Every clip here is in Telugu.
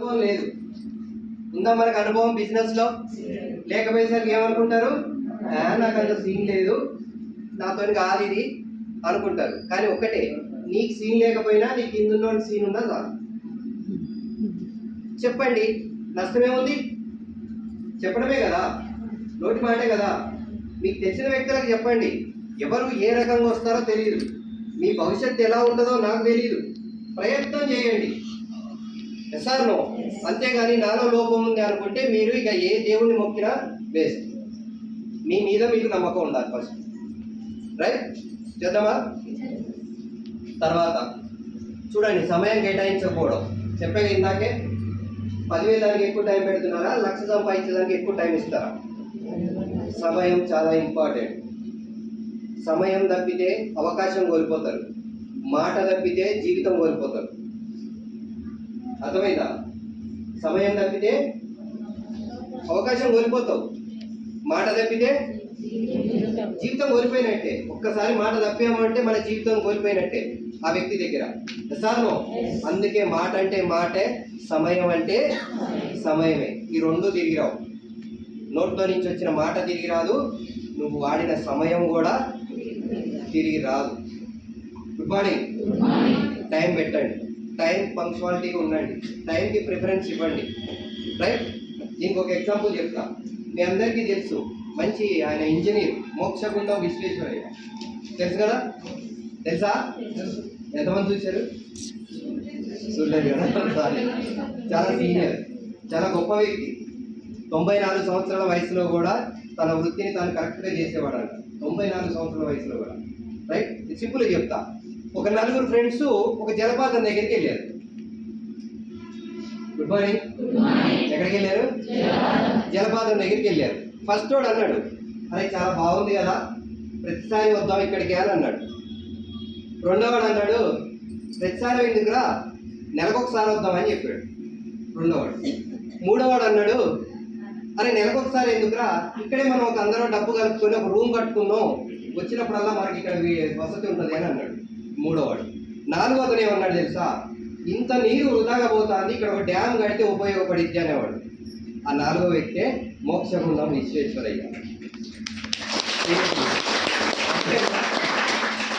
అనుభవం లేదు. ఉందా మనకు అనుభవం బిజినెస్లో? లేకపోయేసరికి ఏమనుకుంటారు, నాకు అంత సీన్ లేదు, నాతో కాదు ఇది అనుకుంటారు. కానీ ఒకటే, నీకు సీన్ లేకపోయినా నీకు కింద సీన్ ఉన్నది కాదు. చెప్పండి, నష్టమేముంది? చెప్పడమే కదా, నోటి మాటే కదా. మీకు తెలిసిన వ్యక్తులకు చెప్పండి. ఎవరు ఏ రకంగా వస్తారో తెలియదు, మీ భవిష్యత్తు ఎలా ఉంటుందో నాకు తెలియదు. ప్రయత్నం చేయండి. Yes or no? అంతేగాని నాలో లోపం ఉంది అనుకుంటే మీరు ఇక ఏ దేవుణ్ణి మొక్కినా వేస్ట్. మీ మీద మీకు నమ్మకం ఉండాలి ఫస్ట్. రైట్? చేద్దామా? తర్వాత చూడండి, సమయం కేటాయించకపోవడం. చెప్పేది ఇందాకే, 10,000 దానికి ఎక్కువ టైం పెడుతున్నారా, 1,00,000 సంపాదించడానికి ఎక్కువ టైం ఇస్తారా? సమయం చాలా ఇంపార్టెంట్. సమయం తప్పితే అవకాశం కోల్పోతారు, మాట తప్పితే జీవితం కోల్పోతారు. అర్థమైందా? సమయం తప్పితే అవకాశం కోల్పోతావు, మాట తప్పితే జీవితం కోల్పోయినట్టే. ఒక్కసారి మాట తప్పామంటే మన జీవితం కోల్పోయినట్టే ఆ వ్యక్తి దగ్గర. సార్ను అందుకే మాట అంటే మాటే, సమయం అంటే సమయమే. ఈ రెండు తిరిగి రావు. నోట్లో నుంచి వచ్చిన మాట తిరిగి రాదు, నువ్వు వాడిన సమయం కూడా తిరిగి రాదు. Good morning. టైం పెట్టండి, టైం పంక్చువాలిటీగా ఉండండి, టైంకి ప్రిఫరెన్స్ ఇవ్వండి. రైట్? దీనికి ఒక ఎగ్జాంపుల్ చెప్తా. మీ అందరికీ తెలుసు, మంచి ఆయన ఇంజనీర్ మోక్షగుండం విశ్వేశ్వరయ్య. తెలుసు కదా? తెలుసా? ఎంతమంది చూశారు? చూడలేదు కదా? సారీ. చాలా సీనియర్, చాలా గొప్ప వ్యక్తి. 94 సంవత్సరాల వయసులో కూడా తన వృత్తిని తాను కరెక్ట్గా చేసేవాడు అంట. 94 సంవత్సరాల వయసులో కూడా. రైట్? సింపుల్గా చెప్తా. ఒక 4 ఫ్రెండ్స్ ఒక జలపాతం దగ్గరికి వెళ్ళారు. Good morning. ఎక్కడికి వెళ్ళారు? జలపాతం దగ్గరికి వెళ్ళారు. ఫస్ట్ వాడు అన్నాడు, అరే చాలా బాగుంది కదా, ప్రతిసారి వద్దాం ఇక్కడికి అని అన్నాడు. రెండోవాడు అన్నాడు, ప్రతిసారి ఎందుకురా, నెలకొకసారి వద్దామని చెప్పాడు రెండోవాడు. మూడోవాడు అన్నాడు, అరే నెలకొకసారి ఎందుకురా, ఇక్కడే మనం ఒక అందరం డబ్బు కలుపుకొని ఒక రూమ్ కట్టుకుందాం, వచ్చినప్పుడల్లా మనకి ఇక్కడ వసతి ఉంటుంది అని అన్నాడు మూడోవాడు. నాలుగోతను ఏమన్నాడు తెలుసా, ఇంత నీరు వృధాగా పోతుంది, ఇక్కడ ఒక డ్యామ్ కడితే ఉపయోగపడిద్ది అనేవాడు. ఆ నాలుగో వ్యక్తే మోక్షగుండం విశ్వేశ్వరయ్య.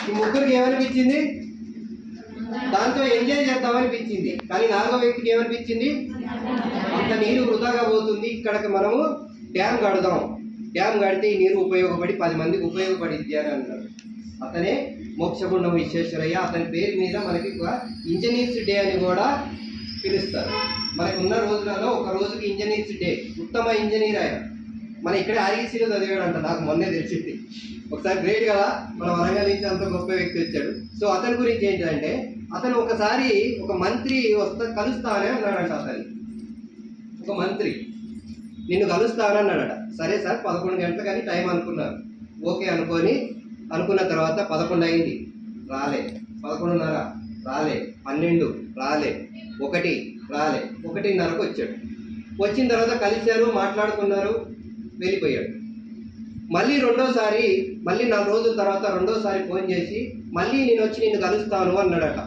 ఈ ముగ్గురికి ఏమనిపించింది? దాంతో ఎంజాయ్ చేద్దామనిపించింది. కానీ నాలుగో వ్యక్తికి ఏమనిపించింది? అంత నీరు వృధాగా పోతుంది, ఇక్కడికి మనము డ్యామ్ కడదాం, డ్యామ్ కడితే ఈ నీరు ఉపయోగపడి 10 మందికి ఉపయోగపడిద్ది అని అన్నాడు. అతనే మోక్షగుండం విశ్వేశ్వరయ్య. అతని పేరు మీద మనకి ఇంజనీర్స్ డే అని కూడా పిలుస్తారు. మనకు ఉన్న రోజులలో ఒక రోజుకి ఇంజనీర్స్ డే. ఉత్తమ ఇంజనీర్ ఆయన. మన ఇక్కడ ఆర్ఈసీలో చదివాడంట, నాకు మొన్నే తెలిసింది. ఒకసారి గ్రేట్ కదా, మన వరంగల్ నుంచి అంత గొప్ప వ్యక్తి వచ్చాడు. సో అతని గురించి ఏంటంటే, అతను ఒకసారి ఒక మంత్రి కలుస్తానే అన్నాడంట. అతని ఒక మంత్రి నిన్ను కలుస్తానన్నాడట. సరే సార్ 11 గంటలు కానీ టైం అనుకున్నారు. ఓకే అనుకున్న తర్వాత 11 అయింది, రాలే. 11:30 రాలే. 12 రాలే. 1 రాలే. 1:30కు వచ్చాడు. వచ్చిన తర్వాత కలిశారు, మాట్లాడుకున్నారు, వెళ్ళిపోయాడు. మళ్ళీ రెండోసారి, మళ్ళీ 4 రోజుల తర్వాత రెండోసారి ఫోన్ చేసి మళ్ళీ నేను వచ్చి నిన్ను కలుస్తాను అన్నాడట.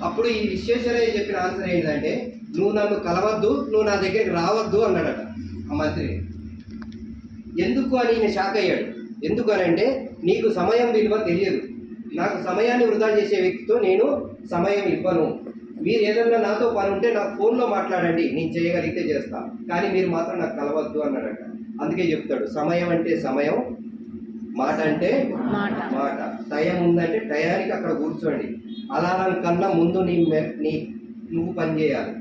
అప్పుడు ఈ విశ్వేశ్వరయ్య చెప్పిన ఆన్సర్ ఏంటంటే, నువ్వు నన్ను కలవద్దు, నువ్వు నా దగ్గరికి రావద్దు అన్నాడట ఆ మంత్రి. ఎందుకు అని నేను షాక్ అయ్యాడు. ఎందుకు అని అంటే, నీకు సమయం విలువ తెలియదు, నాకు సమయాన్ని వృధా చేసే వ్యక్తితో నేను సమయం ఇవ్వను. మీరు ఏదన్నా నాతో పని ఉంటే నాకు ఫోన్లో మాట్లాడండి, నేను చేయగలిగితే చేస్తా, కానీ మీరు మాత్రం నాకు కలవద్దు అన్నాడట. అందుకే చెప్తాడు, సమయం అంటే సమయం, మాట అంటే మాట. టైం ఉందంటే టయానికి అక్కడ కూర్చోండి. అలారం కన్నా ముందు నువ్వు పని చేయాలి.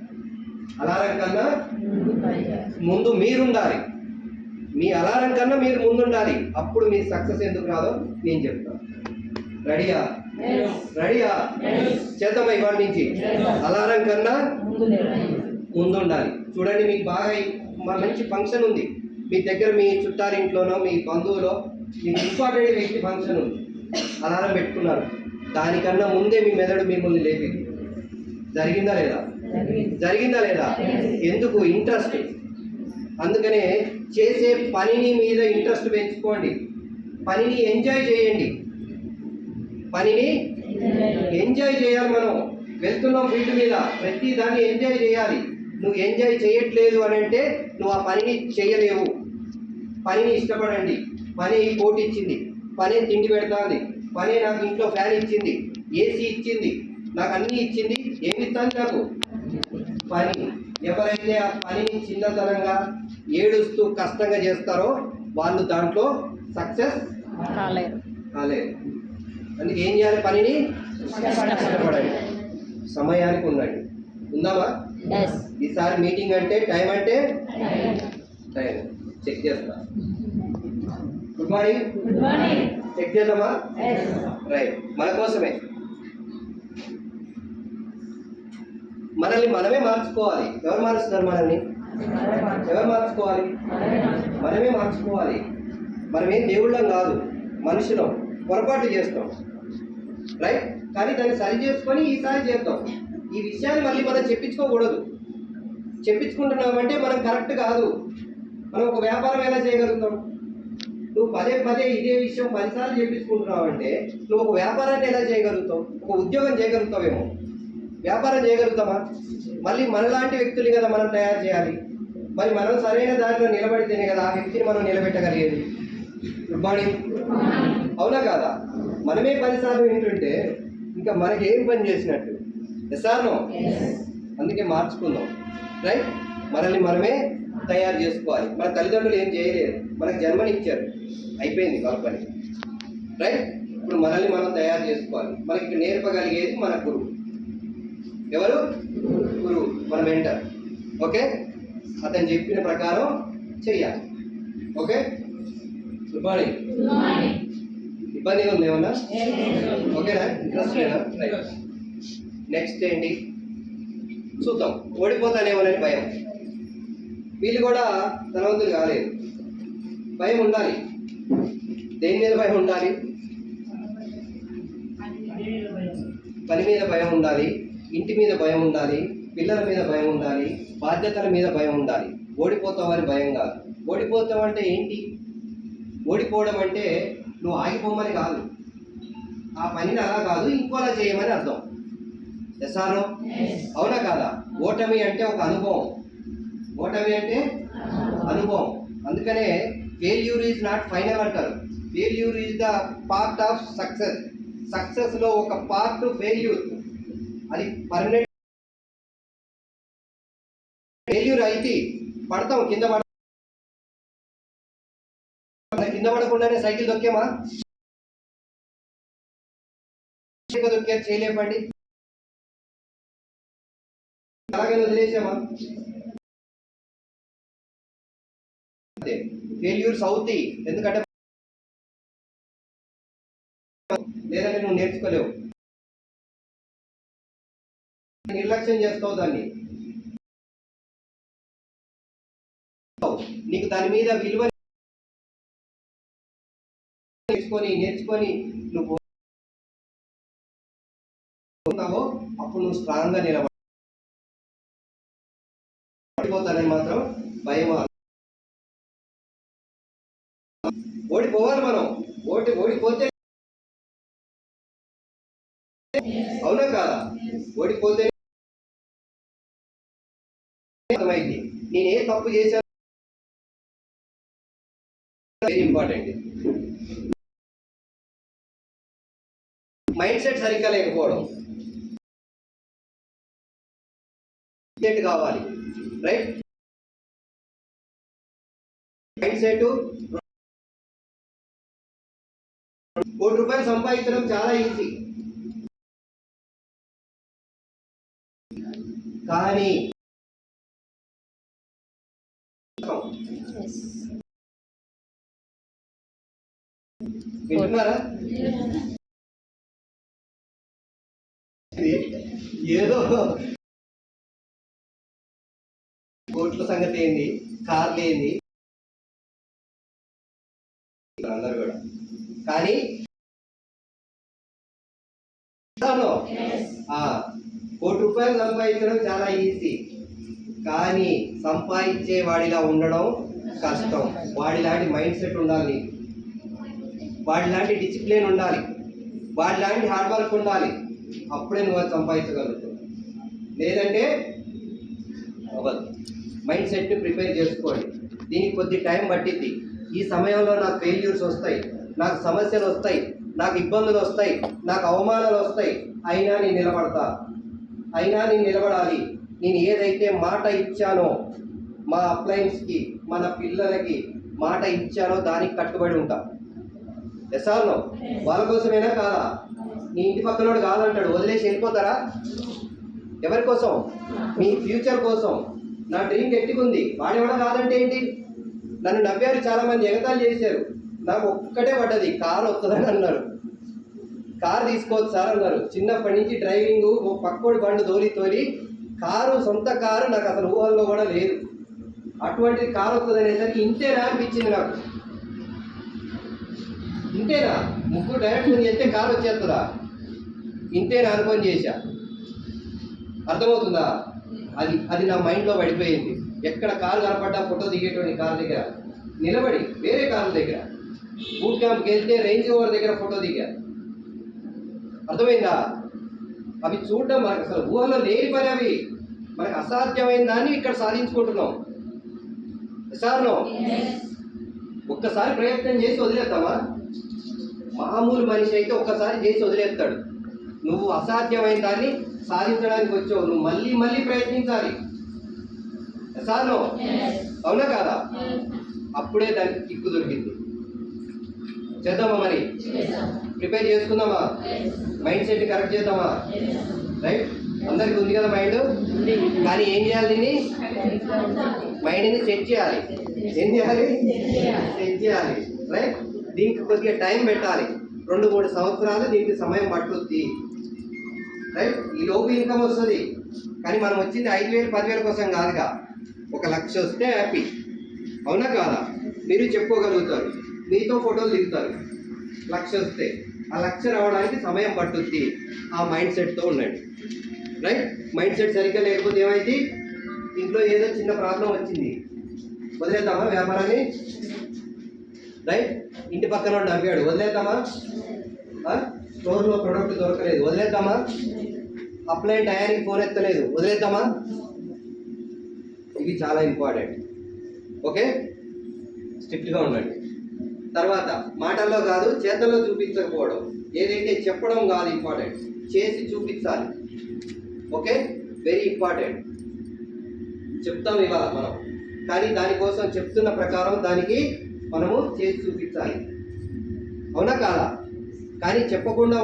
అలారం కన్నా ముందు మీరుండాలి. మీ అలారం కన్నా మీరు ముందుండాలి. అప్పుడు మీ సక్సెస్ ఎందుకు రాదో నేను చెప్తాను. రెడీయా? చేద్దామా ఇవాటి నుంచి? అలారం కన్నా ముందుండాలి. చూడండి, మీకు బాగా మంచి ఫంక్షన్ ఉంది మీ దగ్గర, మీ చుట్టారింట్లోనో మీ బంధువులో మీకు ఇంపార్టెంట్ వ్యక్తి ఫంక్షన్ ఉంది, అలారం పెట్టుకున్నారు. దానికన్నా ముందే మీ మెదడు మిమ్మల్ని లేపింది. జరిగిందా లేదా? ఎందుకు? ఇంట్రెస్ట్. అందుకనే చేసే పనిని మీద ఇంట్రెస్ట్ పెంచుకోండి. పనిని ఎంజాయ్ చేయండి. పనిని ఎంజాయ్ చేయాలి. మనం వెళ్తున్నాం ఫీల్డ్ మీద, ప్రతి దాన్ని ఎంజాయ్ చేయాలి. నువ్వు ఎంజాయ్ చేయట్లేదు అని అంటే నువ్వు ఆ పనిని చేయలేవు. పనిని ఇష్టపడండి. పని పోటీ ఇచ్చింది, పని తిండి పెడతాంది, పని నాకు ఇంట్లో ఫ్యాన్ ఇచ్చింది, ఏసీ ఇచ్చింది, నాకు అన్నీ ఇచ్చింది. ఏమి ఇస్తాను నాకు? పని. ఎవరైతే ఆ పనిని చిన్నతనంగా ఏడుస్తూ కష్టంగా చేస్తారో వాళ్ళు దాంట్లో సక్సెస్ కాలేరు. అందుకే ఏం చేయాలి? పనిని ఇష్టపడండి, సమయానికి ఉండండి. ఉందామా? ఈసారి మీటింగ్ అంటే టైం టైం చెక్ చేస్తా. Good morning. చెక్ చేద్దామా? రైట్. మన కోసమే. మనల్ని మనమే మార్చుకోవాలి. ఎవరు మారుస్తున్నారు మనల్ని? ఎవరు మార్చుకోవాలి? మనమే మార్చుకోవాలి. మనమేం దేవుళ్ళం కాదు, మనుషులం. పొరపాటు చేస్తాం, రైట్. కానీ దాన్ని సరి చేసుకొని ఈసారి చేద్దాం. ఈ విషయాన్ని మళ్ళీ మనం చెప్పించుకోకూడదు. చెప్పించుకుంటున్నామంటే మనం కరెక్ట్ కాదు. మనం ఒక వ్యాపారం ఎలా చేయగలుగుతాం? నువ్వు పదే ఇదే విషయం 10 సార్లు చెప్పించుకుంటున్నావు అంటే నువ్వు ఒక వ్యాపారాన్ని ఎలా చేయగలుగుతావు? ఒక ఉద్యోగం చేయగలుగుతావేమో, వ్యాపారం చేయగలుగుతామా? మళ్ళీ మనలాంటి వ్యక్తులు కదా మనం తయారు చేయాలి. మరి మనం సరైన దారిలో నిలబడితేనే కదా ఆ వ్యక్తిని మనం నిలబెట్టగలిగేది. Good morning. అవునా కాదా? మనమే 10 సార్లు వింటుంటే ఇంకా మనకి ఏం పని చేసినట్టు? ఎస్ఆర్నో? అందుకే మార్చుకుందాం, రైట్. మనల్ని మనమే తయారు చేసుకోవాలి. మన తల్లిదండ్రులు ఏం చేయలేరు, మనకు జన్మనిచ్చారు, అయిపోయింది వాళ్ళ పని, రైట్. ఇప్పుడు మనల్ని మనం తయారు చేసుకోవాలి. మనకి నేర్పగలిగేది మన గురువు. ఎవరు? గురువు, మన మెంటర్. ఓకే, అతను చెప్పిన ప్రకారం చెయ్యాలి. ఓకే. Good morning. ఇబ్బందిగా ఉంది ఏమన్నా? ఓకేనా? ఇంట్రెస్ట్ లేదా? రైట్. నెక్స్ట్ ఏంటి చూద్దాం. ఓడిపోతానేమోనని భయం. వీళ్ళు కూడా ధనవంతులు కాలేదు. భయం ఉండాలి. దేని మీద భయం ఉండాలి? పని మీద భయం ఉండాలి, ఇంటి మీద భయం ఉండాలి, పిల్లల మీద భయం ఉండాలి, బాధ్యతల మీద భయం ఉండాలి. ఓడిపోతావని భయం కాదు. ఓడిపోతావు అంటే ఏంటి? ఓడిపోవడం అంటే నువ్వు ఆగిపోమని కాదు, ఆ పనిని అలా కాదు ఇంకోలా చేయమని అర్థం. ఎస్ఆర్ఓ? అవునా కాదా? ఓటమి అంటే ఒక అనుభవం. ఓటమి అంటే అనుభవం. అందుకనే ఫెయిల్యూర్ ఈజ్ నాట్ ఫైనల్ అంటారు. Failure is the part of success. సక్సెస్లో ఒక పార్ట్ ఫెయిల్యూర్. అది పర్మనెంట్. ఫెయిల్యూర్ అయితే పడతాం, కింద పడకుండానే సైకిల్ దొక్కేమా? దొక్కే చేయలేపండి, అలాగే వదిలేసామా? ఫెయిల్యూర్స్ అవుతాయి, ఎందుకంటే లేదంటే నువ్వు నేర్చుకోలేవు, నిర్లక్ష్యం చేస్తావు దాన్ని. నీకు దాని మీద విలువ నేర్చుకొని నువ్వు అప్పుడు నువ్వు స్ట్రాంగ్గా నిలబడిపోతానని మాత్రం భయం. ఓడిపోవాలి మనం. ఓడిపోతే అవునా కాదా? ఓడిపోతే అర్థమైంది నేను ఏ తప్పు చేశాను. Very important. మైండ్ సెట్ సరిగ్గా లేకపోవడం సెట్ కావాలి, రైట్. Mind set. ₹1 సంపాదించడం చాలా ఈజీ, కానీ వింటున్నారా? ఏదో కోట్ల సంగతి ఏంది, కార్లు ఏంది అందరు కూడా, కానీ ₹1 సంపాదించడం చాలా ఈజీ, కానీ సంపాదించే వాడిలా ఉండడం కష్టం. వాడిలాంటి మైండ్ సెట్ ఉండాలి, వాడిలాంటి డిసిప్లిన్ ఉండాలి, వాడిలాంటి హార్డ్ వర్క్ ఉండాలి. అప్పుడే నువ్వు అది సంపాదించగలుగుతావు. లేదంటే అవ్వదు. మైండ్ సెట్ని ప్రిపేర్ చేసుకోండి. దీనికి కొద్ది టైం పట్టిద్ది. ఈ సమయంలో నాకు ఫెయిల్యూర్స్ వస్తాయి, నాకు సమస్యలు వస్తాయి, నాకు ఇబ్బందులు వస్తాయి, నాకు అవమానాలు వస్తాయి. అయినా నేను నిలబడతా, అయినా నేను నిలబడాలి. నేను ఏదైతే మాట ఇచ్చానో మా అప్లయన్స్కి, మన పిల్లలకి మాట ఇచ్చానో దానికి కట్టుబడి ఉంటా. Yes or no? వాళ్ళ కోసమేనా కాదా? నీ ఇంటి పక్కనోడు కాదంటాడు, వదిలేసి వెళ్ళిపోతారా? ఎవరి కోసం? మీ ఫ్యూచర్ కోసం. నా డ్రీమ్ గట్టిగుంది, వాడెవడో కాదంటే ఏంటి? నన్ను నవ్వారు, చాలామంది ఎగతాళి చేశారు. నాకు ఒక్కటే పడ్డది, కారు వస్తుందని అన్నారు. కారు తీసుకోవచ్చు సార్ అన్నారు. చిన్నప్పటి నుంచి డ్రైవింగ్, పక్కోడి బండు తోలి కారు, సొంత కారు నాకు అసలు ఊహల్లో కూడా లేదు. అటువంటిది కారు వస్తుంది అనేసరికి ఇంతేనా అనిపించింది నాకు. ఇంతేనా? ముగ్గురు డైరెక్ట్ ముందు చెప్తే కారు వచ్చేస్తుందా? ఇంతేనా అనుకొని చేశా. అర్థమవుతుందా? అది నా మైండ్లో పడిపోయింది. ఎక్కడ కారు కనపడ్డా ఫోటో దిగేటువంటి కారు దగ్గర నిలబడి, వేరే కారు దగ్గర బూట్ క్యాంప్కి వెళ్తే రేంజ్ ఓవర్ దగ్గర ఫోటో దిగా. అర్థమైందా? అవి చూడడం మనకు అసలు ఊహలో లేని పని. అవి మనకు అసాధ్యమైన దాన్ని ఇక్కడ సాధించుకుంటున్నాం. సార్నో ఒక్కసారి ప్రయత్నం చేసి వదిలేస్తామా? మామూలు మనిషి అయితే ఒక్కసారి చేసి వదిలేస్తాడు. నువ్వు అసాధ్యమైన దాన్ని సాధించడానికి వచ్చావు, నువ్వు మళ్ళీ మళ్ళీ ప్రయత్నించాలి. సార్నో అవునా కాదా? అప్పుడే దానికి కిక్కు దొరికింది. చేద్దామా? మరి ప్రిపేర్ చేసుకుందామా? మైండ్ సెట్ కరెక్ట్ చేద్దామా? రైట్? అందరికి ఉంది కదా మైండ్. కానీ ఏం చేయాలి? దీన్ని మైండ్ని సెట్ చేయాలి. ఏం చేయాలి? సెట్ చేయాలి. రైట్? దీనికి కొద్దిగా టైం పెట్టాలి. 2-3 సంవత్సరాలు దీనికి సమయం పట్టుద్ది. రైట్? ఈ లోపు ఇన్కమ్ వస్తుంది. కానీ మనం వచ్చింది 5,000 10,000 కోసం కాదుగా. 1 లక్ష వస్తే హ్యాపీ. అవునా కాదా? మీరు చెప్పుకోగలుగుతారు, మీతో ఫోటోలు దిగుతారు. 1 లక్ష వస్తే ఆ 1 లక్ష రావడానికి సమయం పట్టుద్ది. ఆ మైండ్ సెట్తో ఉండండి. రైట్? మైండ్ సెట్ సరిగ్గా లేకపోతే ఏమైంది? ఇంట్లో ఏదో చిన్న ప్రాబ్లం వచ్చింది, వదిలేద్దామా వ్యాపారాన్ని? రైట్? ఇంటి పక్కన నవ్వాడు, వదిలేద్దామా? స్టోర్లో ప్రొడక్ట్ దొరకలేదు, వదిలేద్దామా? అప్లైన్ టయానికి ఫోన్ ఎత్తలేదు, వదిలేద్దామా? ఇవి చాలా ఇంపార్టెంట్. ఓకే, స్ట్రిక్ట్గా ఉండండి. తర్వాత మాటల్లో కాదు, చేతల్లో చూపించకపోవడం. ఏదైతే చెప్పడం కాదు ఇంపార్టెంట్, చేసి చూపించాలి. Okay, very important. చెప్తాం ఇవాళ మనం, కానీ దానికోసం చెప్తున్న ప్రకారం దానికి మనము చేసి చూపించాలి. అవునా కాదా? కానీ చెప్పకుండా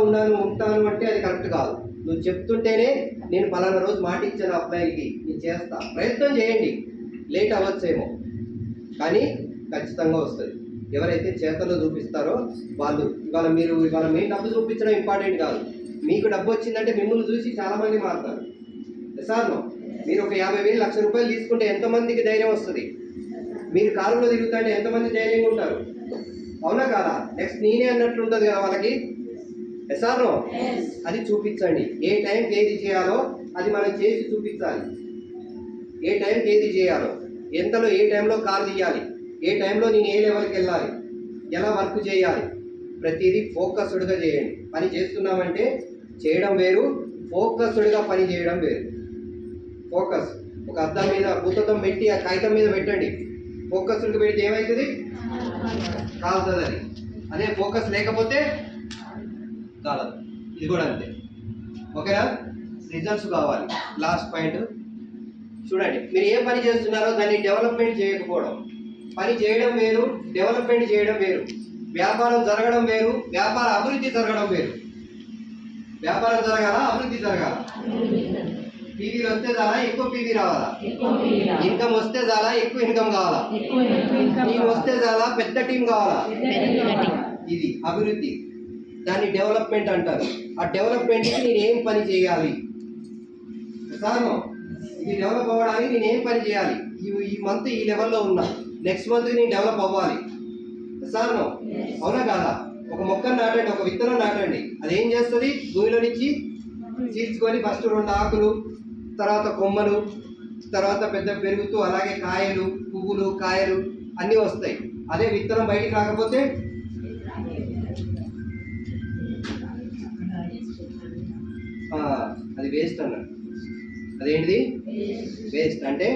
ఉంటాను అంటే అది కరెక్ట్ కాదు. నువ్వు చెప్తుంటేనే నేను పలానా రోజు మాట ఇచ్చాను అప్లైకి, నేను చేస్తా, ప్రయత్నం చేయండి. లేట్ అవ్వచ్చేమో కానీ ఖచ్చితంగా వస్తుంది. ఎవరైతే చేతల్లో చూపిస్తారో వాళ్ళు ఇవాళ మీ డబ్బు చూపించడం ఇంపార్టెంట్ కాదు. మీకు డబ్బు వచ్చిందంటే మిమ్మల్ని చూసి చాలామంది మారుతారు. సార్ మీరు ఒక 50,000 1 లక్ష రూపాయలు తీసుకుంటే ఎంతమందికి ధైర్యం వస్తుంది? మీరు కారులో తిరుగుతుంటే ఎంతమంది ధైర్యంగా ఉంటారు? అవునా కాదా? నెక్స్ట్ నేనే అన్నట్లు ఉంటుంది కదా వాళ్ళకి. ఎస్ఆర్నో అది చూపించండి. ఏ టైంకి ఏది చేయాలో అది మనం చేసి చూపించాలి. ఏ టైంకి ఏది చేయాలో, ఎంతలో ఏ టైంలో కారు తీయాలి, ఏ టైంలో నేను ఏ లెవెల్కి వెళ్ళాలి, ఎలా వర్క్ చేయాలి, ప్రతిదీ ఫోకస్డ్గా చేయండి. పని చేస్తున్నామంటే చేయడం వేరు, ఫోకస్డ్గా పని చేయడం వేరు. ఫోకస్ ఒక అద్దం మీద పుస్తకం పెట్టి ఆ కాగితం మీద పెట్టండి. ఫోకస్డ్గా పెడితే ఏమవుతుంది? కాలుతుంది అది. అదే ఫోకస్ లేకపోతే కాలదు. ఇది కూడా అంతే. ఓకేనా? రిజల్ట్స్ కావాలి. లాస్ట్ పాయింట్ చూడండి. మీరు ఏ పని చేస్తున్నారో దాన్ని డెవలప్మెంట్ చేయకపోవడం. పని చేయడం వేరు, డెవలప్మెంట్ చేయడం వేరు. వ్యాపారం జరగడం వేరు, వ్యాపార అభివృద్ధి జరగడం వేరు. వ్యాపారం జరగాల, అభివృద్ధి జరగాల. పీవీలు వస్తే చాలా, ఎక్కువ పీవీ రావాలా? ఇన్కమ్ వస్తే చాలా, ఎక్కువ ఇన్కమ్ కావాలా? టీం వస్తే చాలా, పెద్ద టీం కావాలా? ఇది అభివృద్ధి. దాన్ని డెవలప్మెంట్ అంటారు. ఆ డెవలప్మెంట్కి నేను ఏం పని చేయాలి? సార్ ఇది డెవలప్ అవ్వడానికి నేను ఏం పని చేయాలి? ఈ మంత్ ఈ లెవెల్లో ఉన్నా, నెక్స్ట్ మంత్ నేను డెవలప్ అవ్వాలి. సార్ అవునా కాదా? ఒక మొక్కను నాటండి, ఒక విత్తనం నాటండి. అది ఏం చేస్తుంది? భూమిలో నుంచి చీల్చుకొని ఫస్ట్ 2 ఆకులు, తర్వాత కొమ్మలు, తర్వాత పెద్ద పెరుగుతూ అలాగే కాయలు, పువ్వులు, కాయలు అన్నీ వస్తాయి. అదే విత్తనం బయటికి రాకపోతే అది వేస్ట్ అన్నట్టు. అదేంటిది? వేస్ట్ అంటే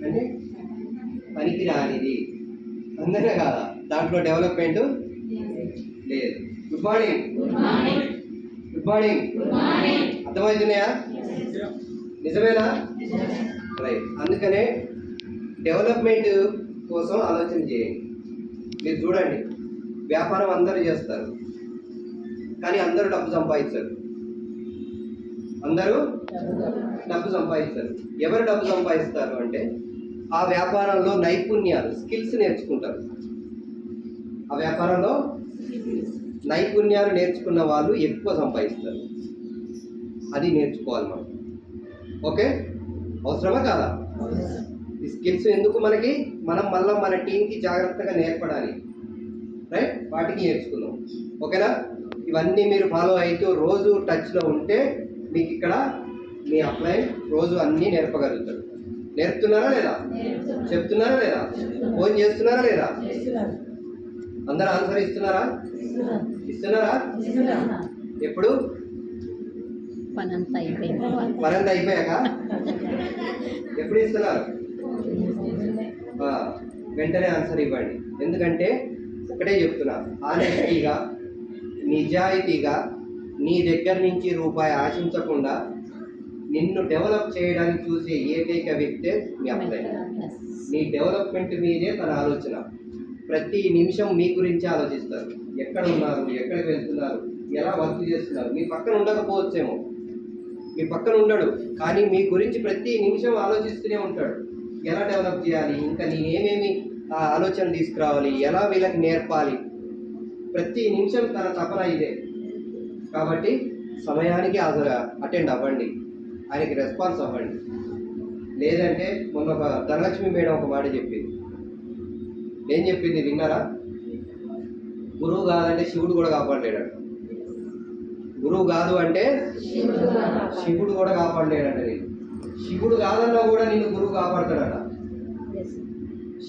అంటే పనికి రానిది, అందరే కాదా? దాంట్లో డెవలప్మెంట్ లేదు. Good morning. Good morning. అర్థమవుతున్నాయా? నిజమేనా? రైట్. అందుకనే డెవలప్మెంట్ కోసం ఆలోచన చేయండి. మీరు చూడండి, వ్యాపారం అందరూ చేస్తారు కానీ అందరూ డబ్బు సంపాదించరు. అందరూ డబ్బు సంపాదించరు. ఎవరు డబ్బు సంపాదిస్తారు అంటే ఆ వ్యాపారంలో నైపుణ్యాలు, స్కిల్స్ నేర్చుకుంటారు. ఆ వ్యాపారంలో నైపుణ్యాలు నేర్చుకున్న వాళ్ళు ఎక్కువ సంపాదిస్తారు. అది నేర్చుకోవాలి మనం. ఓకే, అవసరమా కాదా? ఈ స్కిల్స్ ఎందుకు మనకి? మనం మళ్ళీ మన టీంకి జాగ్రత్తగా నేర్పడానికి, రైట్? వాటికి నేర్చుకుందాం. ఓకేనా? ఇవన్నీ మీరు ఫాలో అవుతూ రోజు టచ్లో ఉంటే మీకు ఇక్కడ మీ అప్లై రోజు అన్నీ నేర్పగలుగుతారు. నేర్పుతున్నారా లేదా? చెప్తున్నారా లేదా? ఫోన్ చేస్తున్నారా లేదా? అందరూ ఆన్సర్ ఇస్తున్నారా? ఇస్తున్నారా? ఎప్పుడు? పనంతా అయిపోయాక ఎప్పుడు ఇస్తున్నారు? వెంటనే ఆన్సర్ ఇవ్వండి. ఎందుకంటే ఒకటే చెప్తున్నా, ఆనెస్టీగా నిజాయితీగా నీ దగ్గర నుంచి రూపాయి ఆశించకుండా నిన్ను డెవలప్ చేయడానికి చూసే ఏకైక వ్యక్తే మీ అప్లై. నీ డెవలప్మెంట్ మీదే తన ఆలోచన. ప్రతి నిమిషం మీ గురించి ఆలోచిస్తారు. ఎక్కడ ఉన్నారు, ఎక్కడికి వెళ్తున్నారు, ఎలా వర్క్ చేస్తున్నారు. మీ పక్కన ఉండకపోవచ్చేమో, మీ పక్కన ఉండడు, కానీ మీ గురించి ప్రతి నిమిషం ఆలోచిస్తూనే ఉంటాడు. ఎలా డెవలప్ చేయాలి, ఇంకా నేనేమేమి ఆలోచన తీసుకురావాలి, ఎలా వీళ్ళకి నేర్పాలి, ప్రతి నిమిషం తన తపన ఇదే. కాబట్టి సమయానికి అటెండ్ అవ్వండి, ఆయనకి రెస్పాన్స్ అవ్వండి. లేదంటే మొన్న ఒక ధనలక్ష్మి మేడం ఒక మాట చెప్పింది. ఏం చెప్పింది విన్నారా? గురువు కాదంటే శివుడు కూడా కాపాడలేడంట. గురువు కాదు అంటే శివుడు కూడా కాపాడలేడంట. నేను శివుడు కాదన్నా కూడా నిన్ను గురువు కాపాడతాడట.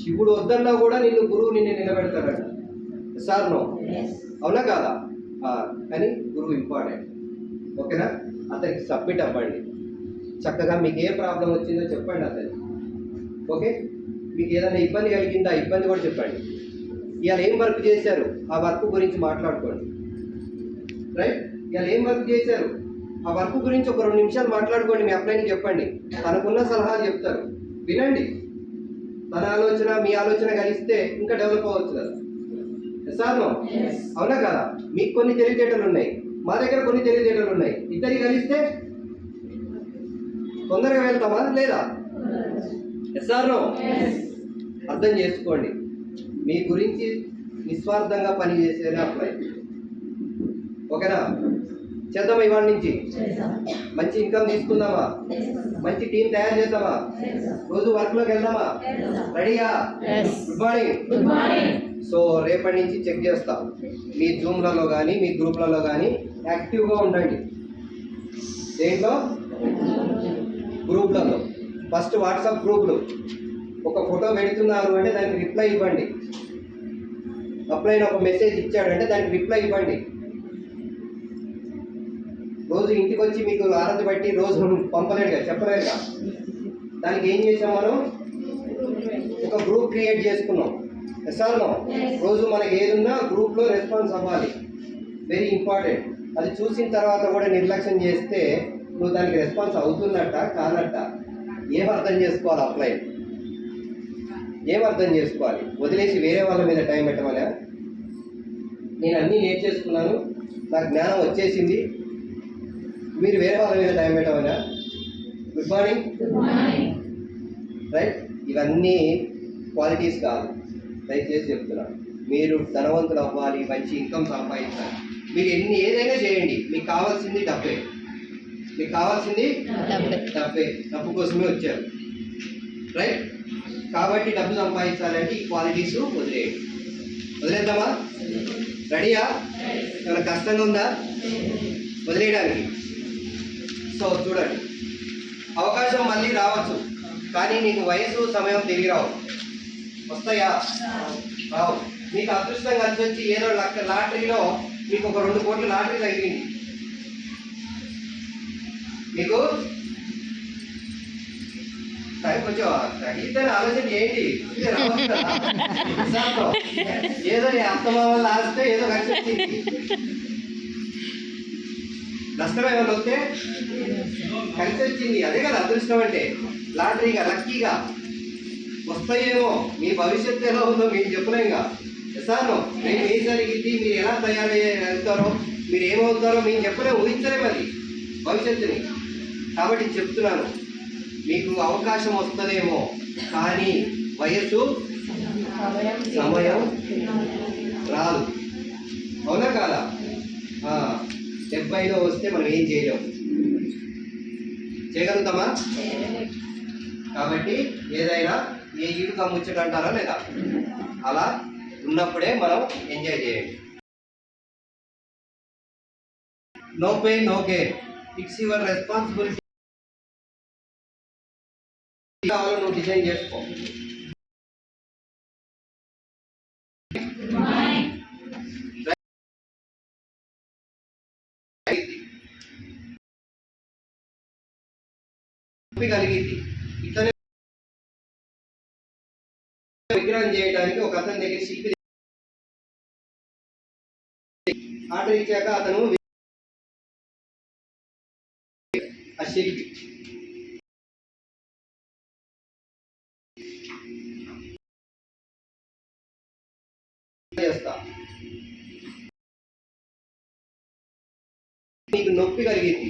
శివుడు వద్దన్నా కూడా గురువు నిన్ను నిలబెడతాడట. సార్ నో, అవునా కాదా? కానీ గురువు ఇంపార్టెంట్. ఓకేనా? అతనికి సబ్మిట్ అవ్వండి. చక్కగా మీకు ఏ ప్రాబ్లం వచ్చిందో చెప్పండి అతనికి. ఓకే, మీకు ఏదైనా ఇబ్బంది కలిగిందా, ఇబ్బంది కూడా చెప్పండి. ఇవాళ ఏం వర్క్ చేశారు, ఆ వర్క్ గురించి మాట్లాడుకోండి. రైట్? ఇవాళ ఏం వర్క్ చేశారు, ఆ వర్క్ గురించి ఒక 2 నిమిషాలు మాట్లాడుకోండి. మీ అప్లైని చెప్పండి, తనకున్న సలహాలు చెప్తారు, వినండి. తన ఆలోచన మీ ఆలోచన కలిస్తే ఇంకా డెవలప్ అవ్వచ్చు కదా. సార్ నో, అవునా కదా? మీకు కొన్ని తెలివితేటలు ఉన్నాయి, మా దగ్గర కొన్ని తెలివితేటలు ఉన్నాయి. ఇద్దరికి కలిస్తే తొందరగా వెళ్తామా లేదా? సార్ నో, అర్థం చేసుకోండి. మీ గురించి నిస్వార్థంగా పనిచేసేలా అప్లై. ఓకేనా? చేద్దామా? ఇవాళ నుంచి మంచి ఇన్కమ్ తీసుకుందామా? మంచి టీం తయారు చేద్దామా? రోజు వర్క్లోకి వెళ్దామా? రెడీయా? Good morning. సో రేపటి నుంచి చెక్ చేస్తాం. మీ జూమ్లలో కానీ మీ గ్రూప్లలో కానీ యాక్టివ్గా ఉండండి. దేంట్లో? గ్రూప్లలో. ఫస్ట్ వాట్సాప్ గ్రూప్లు. ఒక ఫోటో పెడుతున్నారు అంటే దానికి రిప్లై ఇవ్వండి. అప్లైన ఒక మెసేజ్ ఇచ్చాడంటే దానికి రిప్లై ఇవ్వండి. రోజు ఇంటికి వచ్చి మీకు ఆరాధన బట్టి రోజు పంపలేడుగా, చెప్పలేడుగా. దానికి ఏం చేసాం మనం? ఒక గ్రూప్ క్రియేట్ చేసుకున్నాం. సార్ రోజు మనకి ఏదున్నా గ్రూప్లో రెస్పాన్స్ అవ్వాలి, వెరీ ఇంపార్టెంట్. అది చూసిన తర్వాత కూడా నిర్లక్ష్యం చేస్తే నువ్వు దానికి రెస్పాన్స్ అవుతున్నట్ట కానట్ట ఏం అర్థం చేసుకోవాలి? అప్లై ఏం అర్థం చేసుకోవాలి? వదిలేసి వేరే వాళ్ళ మీద టైం పెట్టమనా? నేను అన్నీ నేర్చేసుకున్నాను, నాకు జ్ఞానం వచ్చేసింది, మీరు వేరే వాళ్ళ మీద టైం పెట్టమనా? Good morning. రైట్? ఇవన్నీ క్వాలిటీస్ కాదు. దయచేసి చెప్తున్నాను, మీరు ధనవంతులు అవ్వాలి, మంచి ఇన్కమ్ సంపాదించాలి. మీరు ఏదైనా చేయండి, మీకు కావాల్సింది డబ్బే. మీకు కావాల్సింది డబ్బే. డబ్బు కోసమే వచ్చారు, రైట్? కాబట్టి డబ్బు సంపాదించాలంటే ఈ క్వాలిటీస్ వదిలేద్దామా? రెడీయా? ఏమైనా కష్టంగా ఉందా వదిలేయడానికి? సో చూడండి, అవకాశం మళ్ళీ రావచ్చు, కానీ నీకు వయసు సమయం తిరిగి రావు. వస్తాయా? రావు. మీకు అదృష్టం కలిసి వచ్చి ఏదో లాటరీలో మీకు ఒక 2 కోట్ల లాటరీ తగిలింది. మీకు కొంచెం తగ్గిద్దని ఆలోచన ఏంటి ఏదో అత్తమా వల్ల ఆస్తే ఏదో ఖర్చు వచ్చింది. నష్టం ఏమైనా వస్తే కలిసి వచ్చింది. అదే కదా అదృష్టం అంటే. లాటరీగా లక్కీగా వస్తాయేమో. మీ భవిష్యత్తు ఎలా ఉందో మీకు చెప్పలేంగా. సార్ నేను ఏ జరిగింది, మీరు ఎలా తయారవుతారో, మీరు ఏమవుతారో మేము చెప్పలేము, ఊహించలేము అది భవిష్యత్తుని. కాబట్టి చెప్తున్నాను, మీకు అవకాశం వస్తుందేమో, కానీ వయస్సు సమయం రాదు. అవునా కాదా? 70లో వస్తే మనం ఏం చేయలేము. చేయగలుగుతామా? కాబట్టి ఏదైనా ఏ ఈడుగా ముచ్చట అంటారా లేదా, అలా ఉన్నప్పుడే మనం ఎంజాయ్ చేయండి. No pain no gain, it's your responsibility. కావాలో నువ్వు డిజైన్ చేసుకో. కలిగింది ఇట్లనే విగ్రహం చేయడానికి ఒక అతని దగ్గర శిల్పి ఆర్డర్ ఇచ్చాక అతను ఆ శిల్పి చేస్తా, నీకు నొప్పి కలిగింది,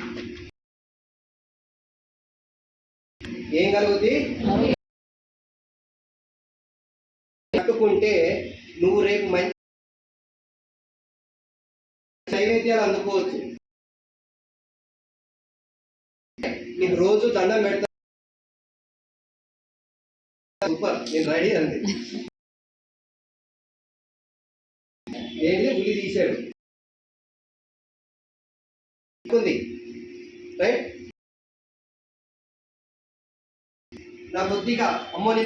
ఏం కలుగుద్ది? కట్టుకుంటే నువ్వు రేపు మంచి నైవేద్యాలు అందుకోవచ్చు. నీకు రోజు దండం పెడతా, సూపర్, నేను రెడీ అంది. ఏంటి ఉలి తీశాడు రైట్. నా బుద్ధిగా అమ్మో నీ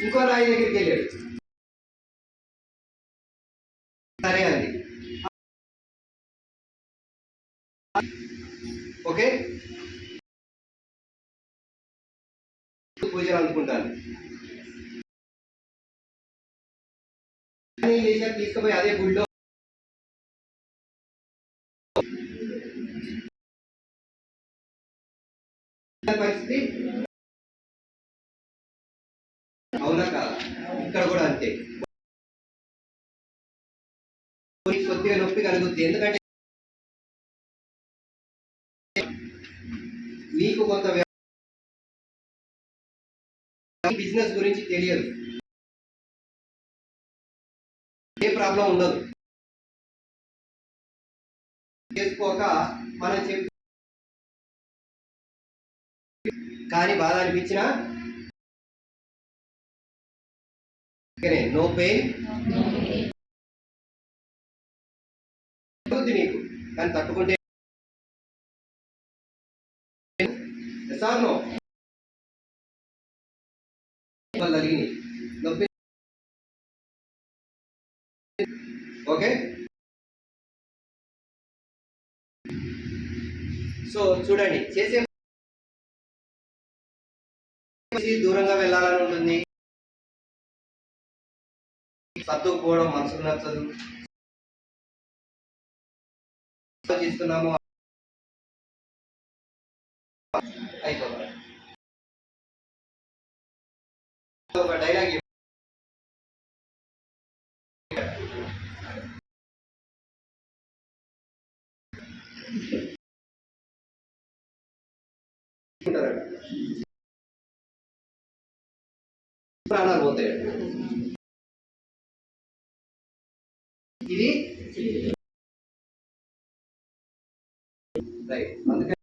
ఇంకో రాయి దగ్గరికి వెళ్ళాడు, సరే అంది. ఓకే, పూజలు అనుకుంటాను. తీసుకుపోయి అదే గుడిలో పరిస్థితి. అవునా కాదా? ఇక్కడ కూడా అంతే, కొద్దిగా నొప్పి కలుగుతుంది. ఎందుకంటే మీకు కొంత బిజినెస్ గురించి తెలియదు, ఏ ప్రాబ్లం ఉండదు. చేసుకోక మనం చెప్పి కానీ బాధ అనిపించినా నో పెయిన్ నీకు, కానీ తట్టుకుంటే సార్ నో కలిగి నొప్పి. ఓకే, సో చూడండి, చేసే దూరంగా వెళ్ళాలని ఉంటుంది, సర్దుకుపోవడం మనసుకు నచ్చదు, ఆలోచిస్తున్నాము అయిపోతుంది. ఒక డైలాగ్ ప్రాణాలు పోతాయి. ఇది రైట్, అందుకని